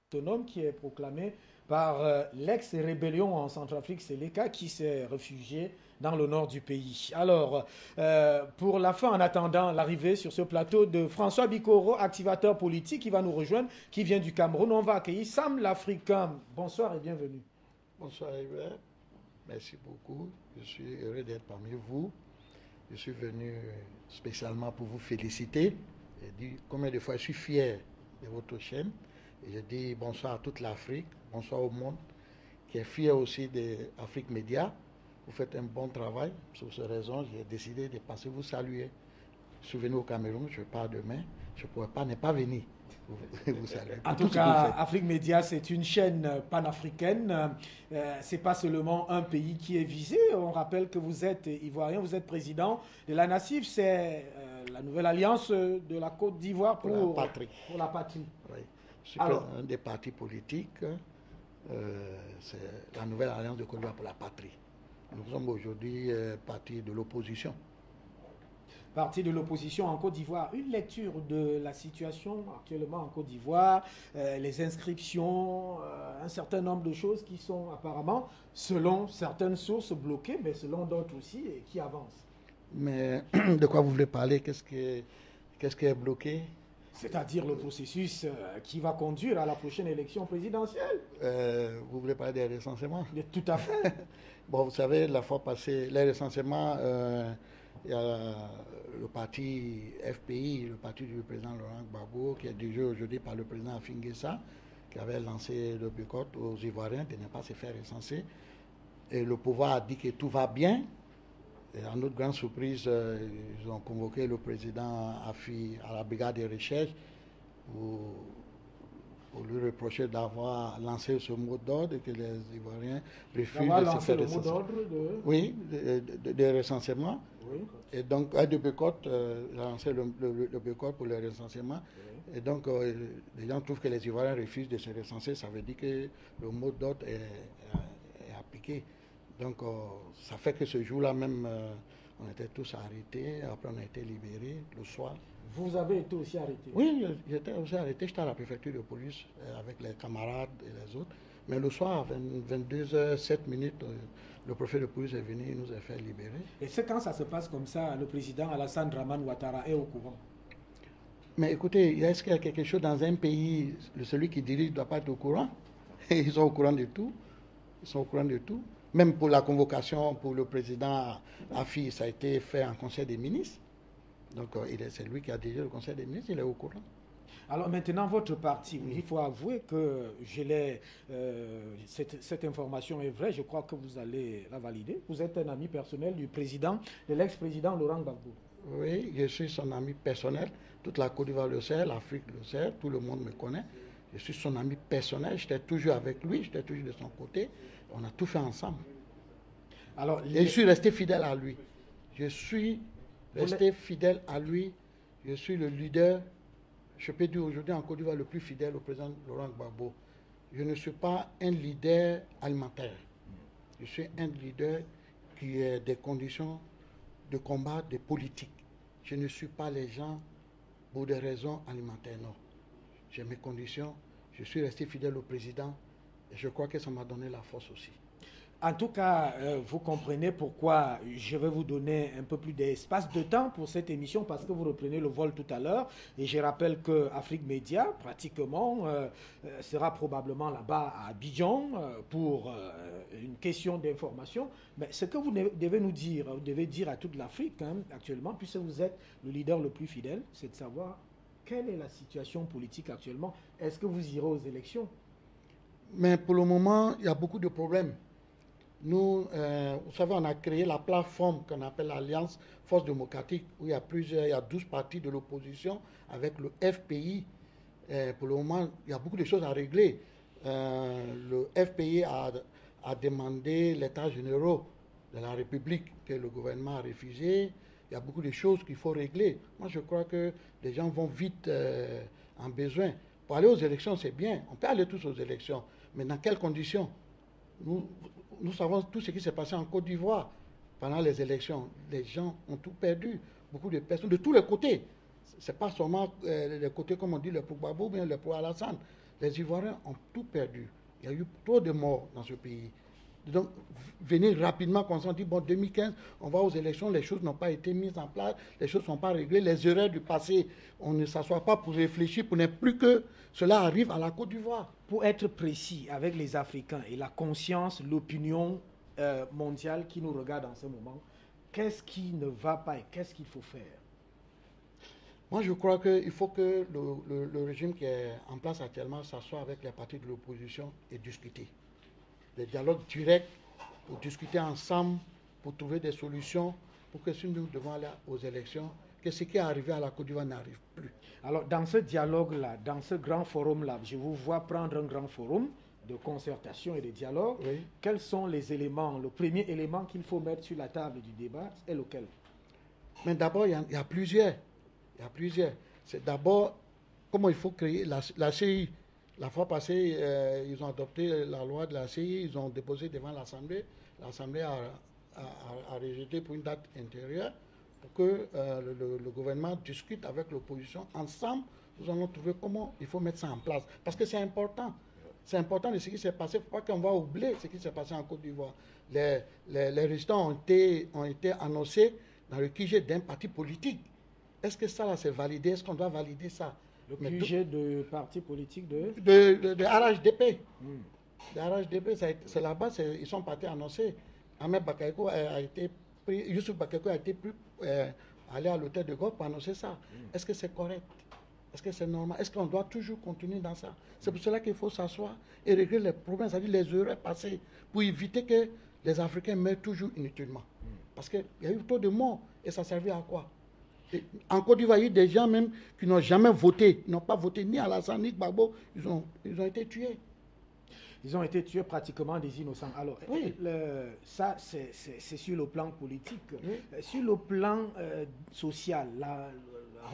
autonome qui est proclamé par l'ex-rébellion en Centrafrique, Séléka, qui s'est réfugié dans le nord du pays. Alors, pour la fin, en attendant l'arrivée sur ce plateau de François Bikoro, activateur politique, qui va nous rejoindre, qui vient du Cameroun, on va accueillir Sam l'Africain. Bonsoir et bienvenue. Bonsoir Hubert, merci beaucoup. Je suis heureux d'être parmi vous. Je suis venu spécialement pour vous féliciter. J'ai dit combien de fois je suis fier de votre chaîne. Et je dis bonsoir à toute l'Afrique, bonsoir au monde, qui est fier aussi d'Afrique Média. Vous faites un bon travail. Pour cette raison, j'ai décidé de passer vous saluer. Je suis venu au Cameroun, je pars demain. Je ne pourrais pas ne pas venir vous saluer. En Pour tout tout ce que vous cas, faites. Afrique Média, c'est une chaîne panafricaine. C'est pas seulement un pays qui est visé. On rappelle que vous êtes ivoirien, vous êtes président de la NACIF, c'est la nouvelle alliance de la Côte d'Ivoire Pour la patrie. pour la patrie. Oui. Je suis Alors, président des partis politiques. C'est la nouvelle alliance de Côte d'Ivoire pour la patrie. Nous sommes aujourd'hui parti de l'opposition. parti de l'opposition en Côte d'Ivoire, une lecture de la situation actuellement en Côte d'Ivoire, les inscriptions, un certain nombre de choses qui sont apparemment, selon certaines sources, bloquées, mais selon d'autres aussi, et qui avancent. Mais de quoi vous voulez parler? Qu'est-ce qui est bloqué? C'est-à-dire le processus qui va conduire à la prochaine élection présidentielle. Vous voulez parler des recensements? Tout à fait. Bon, vous savez, la fois passée, les recensements, il y a le parti FPI, le parti du président Laurent Gbagbo, qui est dirigé aujourd'hui par le président Afingessa, qui avait lancé le boycott aux Ivoiriens de ne pas se faire recenser. Et le pouvoir a dit que tout va bien. Et à notre grande surprise, ils ont convoqué le président Afi à la brigade de recherche pour, pour lui reprocher d'avoir lancé ce mot d'ordre et que les Ivoiriens refusent D'avoir de se lancé faire le mot recenser. d'ordre de... Oui, de recensement. Oui. Et donc, de boycott, il a lancé le boycott pour le recensement. Oui. Et donc, les gens trouvent que les Ivoiriens refusent de se recenser. Ça veut dire que le mot d'ordre est appliqué. Donc, ça fait que ce jour-là même, on était tous arrêtés. Après, on a été libérés le soir. Vous avez été aussi arrêté. Oui, j'étais aussi arrêté. J'étais à la préfecture de police avec les camarades et les autres. Mais le soir, à 22h07, le préfet de police est venu, il nous a fait libérer. Et c'est quand ça se passe comme ça, le président Alassane Draman Ouattara est au courant. Mais écoutez, est-ce qu'il y a quelque chose dans un pays, celui qui dirige ne doit pas être au courant? Ils sont au courant de tout. Ils sont au courant de tout. Même pour la convocation pour le président Afi, ça a été fait en conseil des ministres. Donc, c'est lui qui a dirigé le conseil des ministres, il est au courant. Alors maintenant, votre parti, il faut avouer que cette information est vraie, je crois que vous allez la valider. Vous êtes un ami personnel du président, de l'ex-président Laurent Gbagbo. Oui, je suis son ami personnel. Toute la Côte d'Ivoire le sait, l'Afrique le sait, tout le monde me connaît. Je suis son ami personnel, j'étais toujours avec lui, j'étais toujours de son côté. On a tout fait ensemble. Alors, Et je suis resté fidèle à lui. Je suis resté fidèle à lui. Je suis le leader, je peux dire aujourd'hui en Côte d'Ivoire, le plus fidèle au président Laurent Gbagbo. Je ne suis pas un leader alimentaire. Je suis un leader qui a des conditions de combat, de politique. Je ne suis pas les gens pour des raisons alimentaires, non. J'ai mes conditions, je suis resté fidèle au président et je crois que ça m'a donné la force aussi. En tout cas, vous comprenez pourquoi je vais vous donner un peu plus d'espace de temps pour cette émission parce que vous reprenez le vol tout à l'heure. Et je rappelle que Afrique Média, pratiquement, sera probablement là-bas à Abidjan pour une question d'information. Mais ce que vous devez nous dire, vous devez dire à toute l'Afrique actuellement, puisque vous êtes le leader le plus fidèle, c'est de savoir quelle est la situation politique actuellement. Est-ce que vous irez aux élections? Mais pour le moment, il y a beaucoup de problèmes. Nous, vous savez, on a créé la plateforme qu'on appelle l'Alliance Force démocratique, où il y a 12 partis de l'opposition avec le FPI. Pour le moment, il y a beaucoup de choses à régler. Le FPI a demandé l'état général de la République que le gouvernement a refusé. Il y a beaucoup de choses qu'il faut régler. Moi, je crois que les gens vont vite en besoin. Pour aller aux élections, c'est bien. On peut aller tous aux élections. Mais dans quelles conditions? Nous savons tout ce qui s'est passé en Côte d'Ivoire pendant les élections. Les gens ont tout perdu. Beaucoup de personnes, de tous les côtés. Ce n'est pas seulement les côtés, comme on dit, le pro Gbagbo ou bien le pro Alassane. Les Ivoiriens ont tout perdu. Il y a eu trop de morts dans ce pays. Donc, venir rapidement, quand on dit, bon, 2015, on va aux élections, les choses n'ont pas été mises en place, les choses ne sont pas réglées, les erreurs du passé, on ne s'assoit pas pour réfléchir, pour ne plus que cela arrive à la Côte d'Ivoire. Pour être précis avec les Africains et la conscience, l'opinion mondiale qui nous regarde en ce moment, qu'est-ce qui ne va pas et qu'est-ce qu'il faut faire? Moi, je crois qu'il faut que le régime qui est en place actuellement s'assoie avec les partis de l'opposition et discuter. Des dialogues directs pour discuter ensemble, pour trouver des solutions, pour que si nous devons aller aux élections, que ce qui est arrivé à la Côte d'Ivoire n'arrive plus. Alors, dans ce dialogue-là, dans ce grand forum-là, je vous vois prendre un grand forum de concertation et de dialogue. Oui. Quels sont les éléments? Le premier élément qu'il faut mettre sur la table du débat est lequel? Mais d'abord, il y a plusieurs. Il y a plusieurs. C'est d'abord comment il faut créer la CI. La fois passée, ils ont adopté la loi de la CI, ils ont déposé devant l'Assemblée. L'Assemblée a rejeté pour une date intérieure pour que le gouvernement discute avec l'opposition. Ensemble, nous allons trouver comment il faut mettre ça en place. Parce que c'est important. C'est important de ce qui s'est passé. Il ne faut pas qu'on va oublier ce qui s'est passé en Côte d'Ivoire. Les résultats ont été annoncés dans le QG d'un parti politique. Est-ce que ça, là, c'est validé? Est-ce qu'on doit valider ça? Le QG de parti politique de RHDP. De RHDP, c'est là-bas, ils sont partis annoncer. Ahmed Bakayoko a été pris, Youssouf Bakayoko a été pris, aller à l'hôtel de Gaulle pour annoncer ça. Est-ce que c'est correct? Est-ce que c'est normal? Est-ce qu'on doit toujours continuer dans ça? C'est pour cela qu'il faut s'asseoir et régler les problèmes, c'est-à-dire les erreurs passées, pour éviter que les Africains meurent toujours inutilement. Parce qu'il y a eu trop de morts et ça servait à quoi? Et en Côte d'Ivoire, il y a eu des gens même qui n'ont jamais voté, ils n'ont pas voté ni Alassane ni Gbagbo, ils ont été tués. Ils ont été tués pratiquement des innocents. Alors, oui. Ça, c'est sur le plan politique. Oui. Sur le plan social, la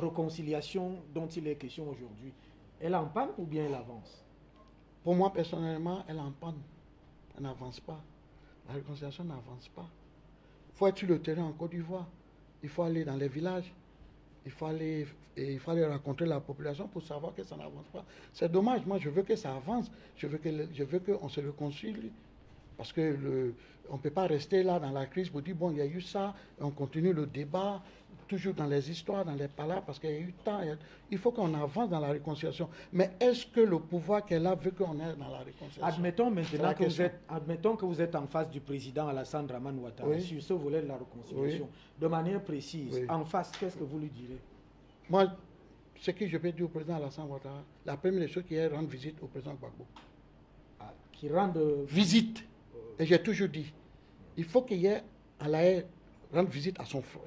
réconciliation dont il est question aujourd'hui, elle en panne ou bien elle avance? Pour moi, personnellement, elle en panne. Elle n'avance pas. La réconciliation n'avance pas. Il faut être sur le terrain en Côte d'Ivoire. Il faut aller dans les villages. Il faut aller rencontrer la population pour savoir que ça n'avance pas. C'est dommage. Moi, je veux que ça avance. Je veux qu'on se réconcilie. Parce que on ne peut pas rester là dans la crise pour dire, bon, il y a eu ça, on continue le débat, toujours dans les histoires, dans les palabres, parce qu'il y a eu tant. Il faut qu'on avance dans la réconciliation. Mais est-ce que le pouvoir qui est là veut qu'on est dans la réconciliation? Admettons maintenant que vous êtes en face du président Alassane Dramane Ouattara, oui, sur ce volet de la réconciliation, oui, de manière précise, oui, en face, qu'est-ce que vous lui direz? Moi, ce que je peux dire au président Alassane Ouattara, la première chose qui est rendre visite au président Gbagbo. Ah, qui rende visite. Et j'ai toujours dit, il faut qu'il y ait à la rendre visite à son frère.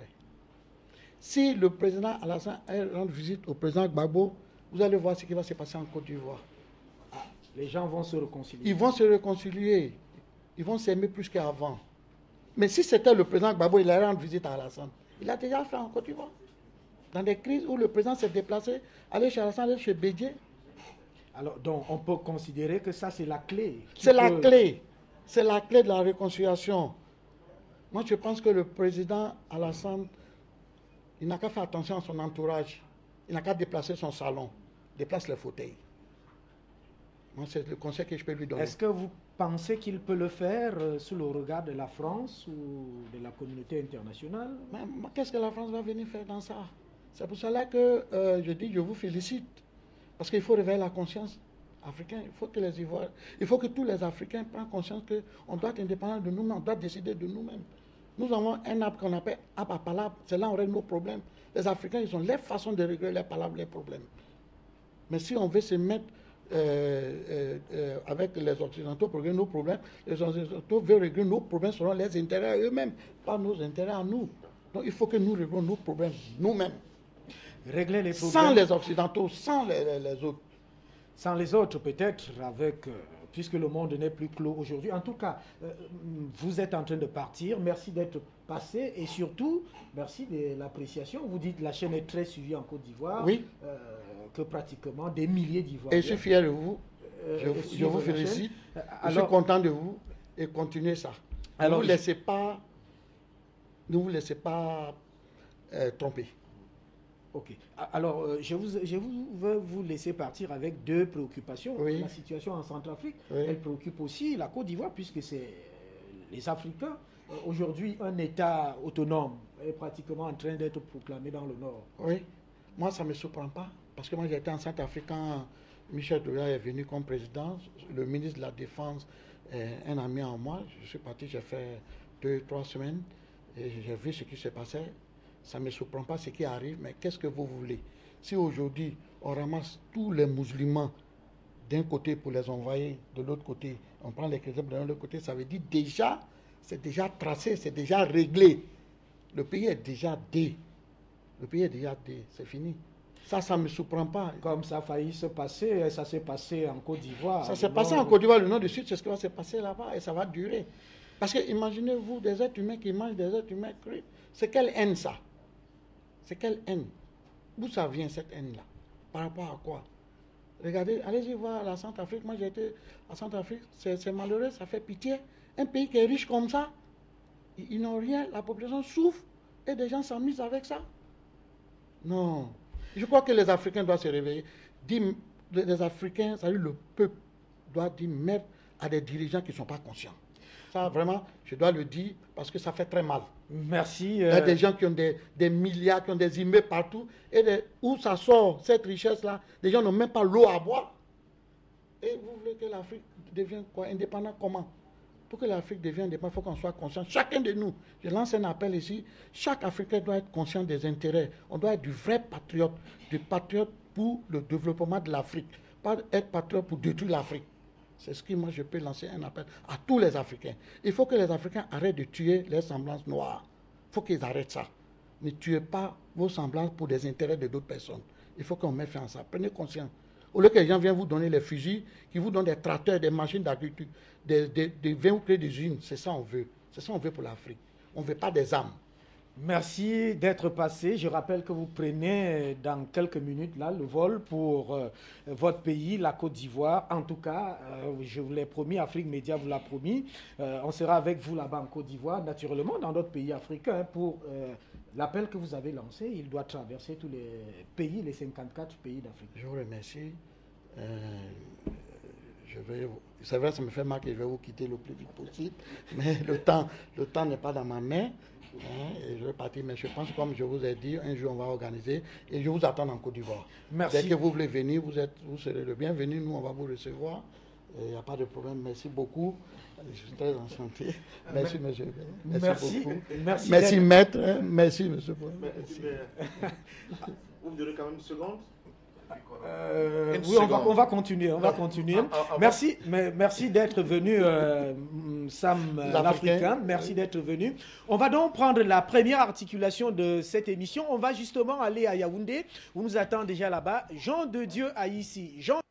Si le président Alassane rend visite au président Gbagbo, vous allez voir ce qui va se passer en Côte d'Ivoire. Ah, les gens vont se réconcilier. Ils vont se réconcilier. Ils vont s'aimer plus qu'avant. Mais si c'était le président Gbagbo, il allait rendre visite à Alassane. Il a déjà fait en Côte d'Ivoire. Dans des crises où le président s'est déplacé, aller chez Alassane, aller chez Bédié. Alors, donc, on peut considérer que ça, c'est la clé. C'est la clé. C'est la clé de la réconciliation. Moi, je pense que le président Alassane, il n'a qu'à faire attention à son entourage. Il n'a qu'à déplacer son salon, déplace les fauteuils. Moi, c'est le conseil que je peux lui donner. Est-ce que vous pensez qu'il peut le faire sous le regard de la France ou de la communauté internationale? Mais qu'est-ce que la France va venir faire dans ça? C'est pour cela que je dis, je vous félicite. Parce qu'il faut réveiller la conscience africaine. Il faut que tous les Africains prennent conscience qu'on doit être indépendant de nous-mêmes, on doit décider de nous-mêmes. Nous avons un arbre qu'on appelle arbre à palabre. C'est là où on règle nos problèmes. Les Africains, ils ont leur façon de régler les palabres, les problèmes. Mais si on veut se mettre avec les Occidentaux pour régler nos problèmes, les Occidentaux veulent régler nos problèmes selon leurs intérêts à eux-mêmes, pas nos intérêts à nous. Donc il faut que nous réglons nos problèmes nous-mêmes. Régler les problèmes. Sans les Occidentaux, sans les autres. Sans les autres, peut-être, puisque le monde n'est plus clos aujourd'hui. En tout cas, vous êtes en train de partir. Merci d'être passé et surtout, merci de l'appréciation. Vous dites que la chaîne est très suivie en Côte d'Ivoire. Oui. Que pratiquement des milliers d'Ivoiriens. Et je suis fier de vous. Je vous félicite. Je suis content de vous et continuez ça. Ne vous laissez pas tromper. Ok. Alors, je veux vous laisser partir avec deux préoccupations. Oui. La situation en Centrafrique, Oui. elle préoccupe aussi la Côte d'Ivoire, puisque c'est les Africains. Aujourd'hui, un État autonome est pratiquement en train d'être proclamé dans le Nord. Oui. Moi, ça ne me surprend pas. Parce que moi, j'étais en Centrafrique quand Michel Douria est venu comme président. Le ministre de la Défense est un ami en moi. Je suis parti, j'ai fait 2, 3 semaines. Et j'ai vu ce qui se passait. Ça ne me surprend pas ce qui arrive, mais qu'est-ce que vous voulez? Si aujourd'hui, on ramasse tous les musulmans d'un côté pour les envoyer de l'autre côté, on prend les chrétiens de l'autre côté, ça veut dire déjà, c'est déjà tracé, c'est déjà réglé. Le pays est déjà dé. Le pays est déjà dé, c'est fini. Ça ne me surprend pas. Comme ça a failli se passer, ça s'est passé en Côte d'Ivoire. Ça s'est passé en Côte d'Ivoire, le nord du sud, c'est ce qui va se passer là-bas et ça va durer. Parce que imaginez-vous des êtres humains qui mangent des êtres humains crus. C'est quelle haine ça? C'est quelle haine? D'où ça vient cette haine-là? Par rapport à quoi? Regardez, allez-y voir la Centrafrique. Moi j'ai été à Centrafrique, c'est malheureux, ça fait pitié. Un pays qui est riche comme ça, ils n'ont rien, la population souffre et des gens s'amusent avec ça. Non. Je crois que les Africains doivent se réveiller. Les Africains, c'est-à-dire le peuple, doit dire merde à des dirigeants qui ne sont pas conscients. Ça, vraiment, je dois le dire parce que ça fait très mal. Merci. Il y a des gens qui ont des milliards, qui ont des immeubles partout. Et où ça sort, cette richesse-là, les gens n'ont même pas l'eau à boire. Et vous voulez que l'Afrique devienne quoi? Indépendante comment? Pour que l'Afrique devienne indépendante, il faut qu'on soit conscient. Chacun de nous, je lance un appel ici, chaque Africain doit être conscient des intérêts. On doit être du vrai patriote, du patriote pour le développement de l'Afrique. Pas être patriote pour détruire l'Afrique. C'est ce que moi je peux lancer un appel à tous les Africains. Il faut que les Africains arrêtent de tuer les semblances noires. Il faut qu'ils arrêtent ça. Ne tuez pas vos semblances pour des intérêts de d'autres personnes. Il faut qu'on mette fin à ça. Prenez conscience. Au lieu que les gens viennent vous donner les fusils, qui vous donnent des tracteurs, des machines d'agriculture, des vins ou des usines, c'est ça qu'on veut. C'est ça qu'on veut pour l'Afrique. On ne veut pas des armes. Merci d'être passé. Je rappelle que vous prenez dans quelques minutes là le vol pour votre pays, la Côte d'Ivoire. En tout cas, je vous l'ai promis, Afrique Média vous l'a promis. On sera avec vous là-bas en Côte d'Ivoire, naturellement dans d'autres pays africains. Pour l'appel que vous avez lancé, il doit traverser tous les pays, les 54 pays d'Afrique. Je vous remercie. C'est vrai, ça me fait mal que je vais vous quitter le plus vite possible, mais le temps n'est pas dans ma main. Et je vais partir, mais je pense, comme je vous ai dit, un jour on va organiser et je vous attends en Côte d'Ivoire. Merci. Dès que vous voulez venir, vous serez le bienvenu, nous on va vous recevoir. Il n'y a pas de problème, merci beaucoup. Je suis très enchanté. Merci, monsieur. Merci beaucoup. Merci maître. Merci, monsieur. Merci. Vous me donnez quand même une seconde? Oui, on va continuer. Merci d'être venu, Sam l'Africain. Merci d'être venu. On va donc prendre la première articulation de cette émission. On va justement aller à Yaoundé, où nous attend déjà là-bas Jean de Dieu Haïssi. Jean